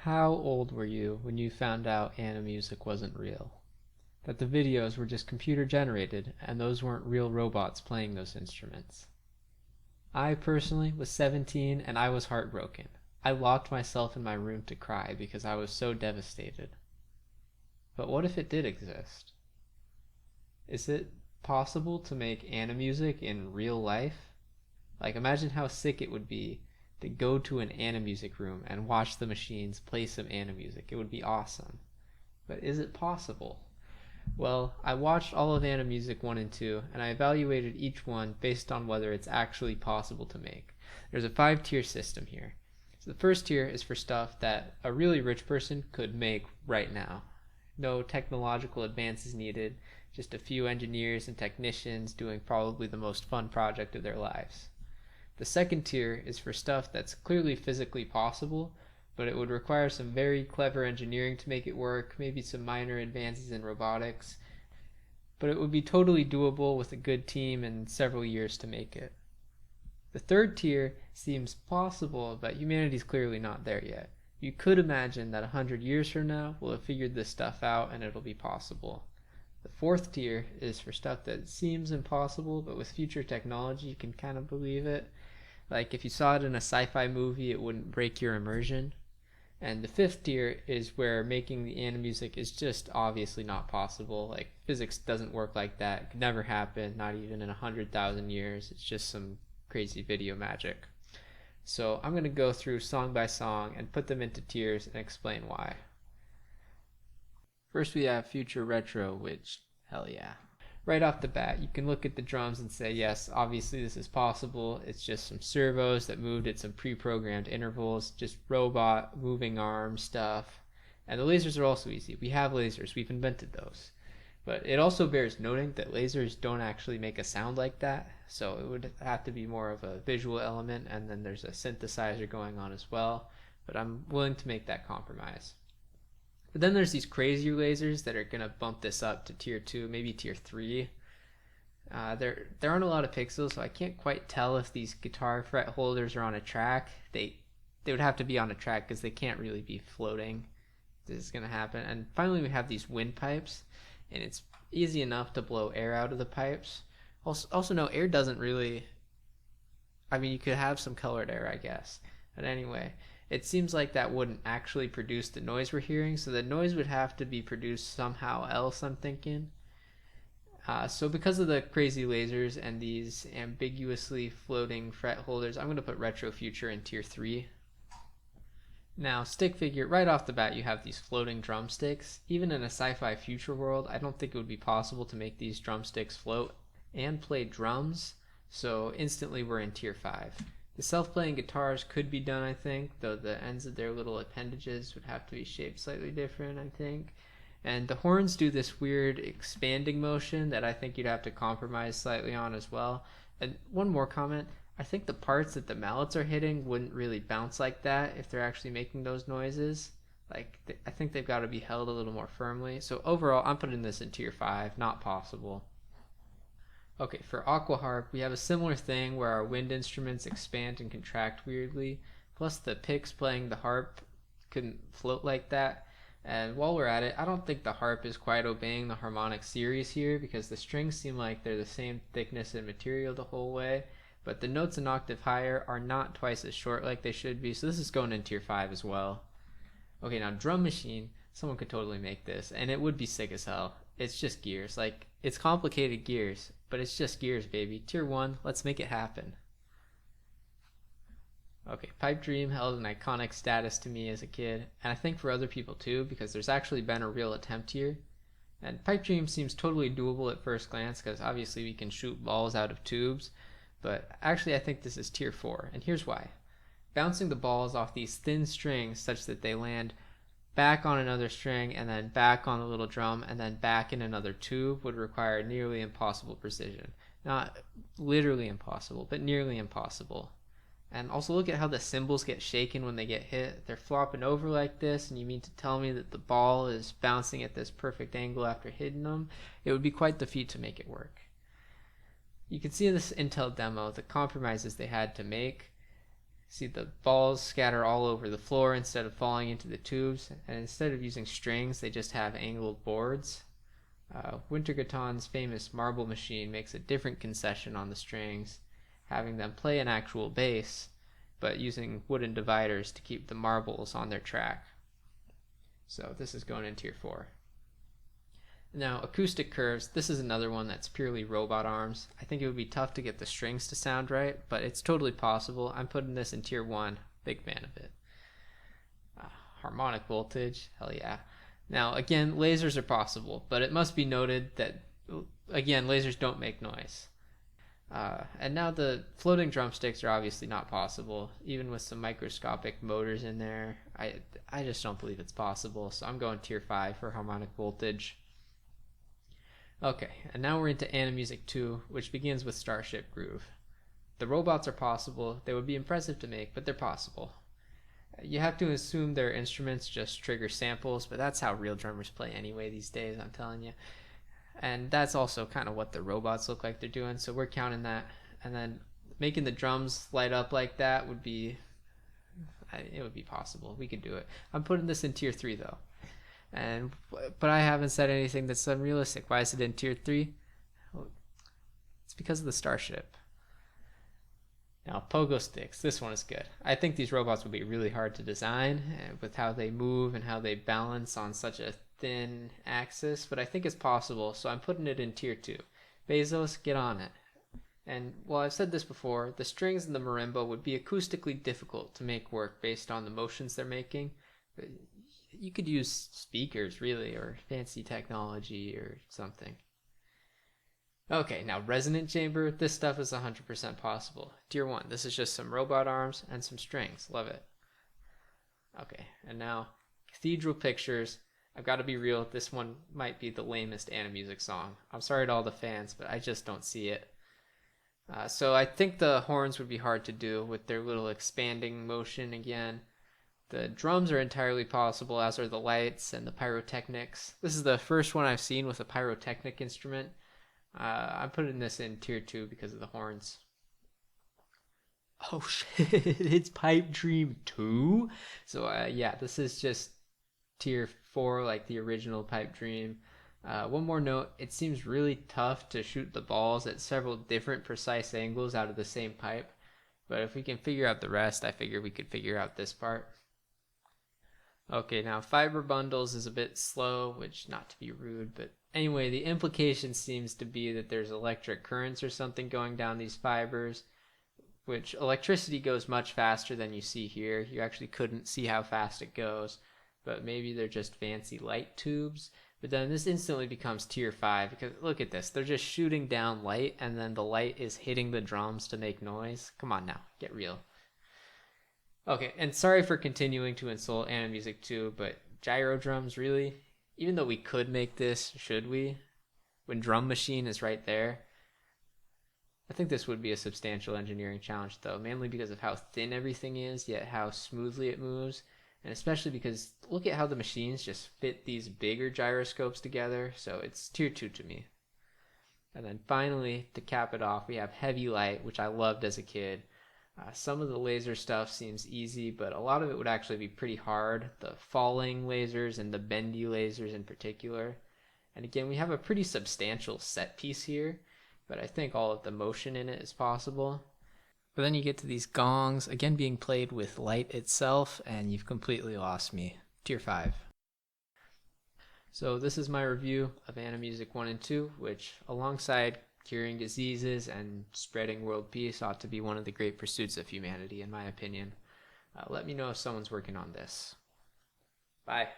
How old were you when you found out animusic wasn't real? That the videos were just computer generated and those weren't real robots playing those instruments? I personally was 17 and I was heartbroken. I locked myself in my room to cry because I was so devastated. But what if it did exist? Is it possible to make animusic in real life? Like, imagine how sick it would be to go to an animusic room and watch the machines play some animusic. It would be awesome. But is it possible? Well, I watched all of animusic 1 and 2, and I evaluated each one based on whether it's actually possible to make. There's a 5-tier system here. So the first tier is for stuff that a really rich person could make right now. No technological advances needed, just a few engineers and technicians doing probably the most fun project of their lives. The second tier is for stuff that's clearly physically possible, but it would require some very clever engineering to make it work, maybe some minor advances in robotics, but it would be totally doable with a good team and several years to make it. The third tier seems possible, but humanity's clearly not there yet. You could imagine that 100 years from now we'll have figured this stuff out and it'll be possible. The fourth tier is for stuff that seems impossible, but with future technology you can kind of believe it. Like if you saw it in a sci-fi movie, it wouldn't break your immersion. And the fifth tier is where making the animusic is just obviously not possible. Like physics doesn't work like that. It could never happen, not even in 100,000 years. It's just some crazy video magic. So I'm going to go through song by song and put them into tiers and explain why. First we have future retro, which hell yeah. Right off the bat, you can look at the drums and say, yes, obviously this is possible. It's just some servos that moved at some pre-programmed intervals, just robot moving arm stuff. And the lasers are also easy. We have lasers, we've invented those. But it also bears noting that lasers don't actually make a sound like that, so it would have to be more of a visual element, and then there's a synthesizer going on as well. But I'm willing to make that compromise. But then there's these crazier lasers that are going to bump this up to tier 2, maybe tier 3. There aren't a lot of pixels, so I can't quite tell if these guitar fret holders are on a track. They would have to be on a track because they can't really be floating. This is going to happen. And finally we have these windpipes, and it's easy enough to blow air out of the pipes. Also no, air doesn't really... I mean, you could have some colored air, I guess. But anyway, it seems like that wouldn't actually produce the noise we're hearing, so the noise would have to be produced somehow else, I'm thinking. So because of the crazy lasers and these ambiguously floating fret holders, I'm going to put retro future in tier 3. Now, stick figure, right off the bat you have these floating drumsticks. Even in a sci-fi future world, I don't think it would be possible to make these drumsticks float and play drums, so instantly we're in tier 5. The self-playing guitars could be done, I think, though the ends of their little appendages would have to be shaped slightly different, I think. And the horns do this weird expanding motion that I think you'd have to compromise slightly on as well. And one more comment, I think the parts that the mallets are hitting wouldn't really bounce like that if they're actually making those noises. I think they've got to be held a little more firmly. So overall, I'm putting this in tier 5, not possible. Okay, for aqua harp, we have a similar thing where our wind instruments expand and contract weirdly, plus the picks playing the harp couldn't float like that. And while we're at it, I don't think the harp is quite obeying the harmonic series here because the strings seem like they're the same thickness and material the whole way, but the notes an octave higher are not twice as short like they should be, so this is going in tier 5 as well. Okay, now drum machine, someone could totally make this, and it would be sick as hell. It's just gears. Like, it's complicated gears, but it's just gears, baby. Tier 1, let's make it happen. Okay, Pipe Dream held an iconic status to me as a kid, and I think for other people too, because there's actually been a real attempt here. And Pipe Dream seems totally doable at first glance, because obviously we can shoot balls out of tubes, but actually I think this is tier 4, and here's why. Bouncing the balls off these thin strings such that they land back on another string and then back on the little drum and then back in another tube would require nearly impossible precision. Not literally impossible, but nearly impossible. And also look at how the cymbals get shaken when they get hit. They're flopping over like this, and you mean to tell me that the ball is bouncing at this perfect angle after hitting them? It would be quite the feat to make it work. You can see in this Intel demo the compromises they had to make. See the balls scatter all over the floor instead of falling into the tubes, and instead of using strings, they just have angled boards. Wintergotton's famous marble machine makes a different concession on the strings, having them play an actual bass, but using wooden dividers to keep the marbles on their track. So this is going in tier 4. Now, acoustic curves, this is another one that's purely robot arms. I think it would be tough to get the strings to sound right, but it's totally possible. I'm putting this in tier 1. Big fan of it. Harmonic voltage, hell yeah. Now, again, lasers are possible, but it must be noted that, again, lasers don't make noise. And now the floating drumsticks are obviously not possible, even with some microscopic motors in there. I just don't believe it's possible, so I'm going tier 5 for harmonic voltage. Okay, and now we're into Animusic 2, which begins with Starship Groove. The robots are possible. They would be impressive to make, but they're possible. You have to assume their instruments just trigger samples, but that's how real drummers play anyway these days, I'm telling you. And that's also kind of what the robots look like they're doing, so we're counting that. And then making the drums light up like that would be, it would be possible. We could do it. I'm putting this in tier 3 though. But I haven't said anything that's unrealistic. Why is it in tier 3? Well, it's because of the Starship. Now, pogo sticks. This one is good. I think these robots would be really hard to design with how they move and how they balance on such a thin axis, but I think it's possible, so I'm putting it in tier 2. Bezos, get on it. And while I've said this before, the strings in the marimba would be acoustically difficult to make work based on the motions they're making. You could use speakers, really, or fancy technology or something. Okay, now resonant chamber, this stuff is 100% possible. Tier 1, this is just some robot arms and some strings. Love it. Okay, and now Cathedral Pictures. I've got to be real, this one might be the lamest Animusic song. I'm sorry to all the fans, but I just don't see it. So I think the horns would be hard to do with their little expanding motion again. The drums are entirely possible, as are the lights and the pyrotechnics. This is the first one I've seen with a pyrotechnic instrument. I'm putting this in tier 2 because of the horns. Oh shit, it's Pipe Dream 2? So yeah, this is just tier 4, like the original Pipe Dream. One more note, it seems really tough to shoot the balls at several different precise angles out of the same pipe. But if we can figure out the rest, I figure we could figure out this part. Okay, now fiber bundles is a bit slow, which, not to be rude, but anyway, the implication seems to be that there's electric currents or something going down these fibers, which electricity goes much faster than you see here. You actually couldn't see how fast it goes, but maybe they're just fancy light tubes. But then this instantly becomes tier 5, because look at this, they're just shooting down light, and then the light is hitting the drums to make noise. Come on now, get real. Okay, and sorry for continuing to insult Animusic 2, but gyro drums, really? Even though we could make this, should we? When Drum Machine is right there? I think this would be a substantial engineering challenge, though, mainly because of how thin everything is, yet how smoothly it moves, and especially because look at how the machines just fit these bigger gyroscopes together, so it's tier 2 to me. And then finally, to cap it off, we have Heavy Light, which I loved as a kid. Some of the laser stuff seems easy, but a lot of it would actually be pretty hard. The falling lasers and the bendy lasers in particular. And again, we have a pretty substantial set piece here, but I think all of the motion in it is possible. But then you get to these gongs, again being played with light itself, and you've completely lost me. Tier 5. So this is my review of Animusic 1 and 2, which alongside curing diseases and spreading world peace ought to be one of the great pursuits of humanity, in my opinion. Let me know if someone's working on this. Bye.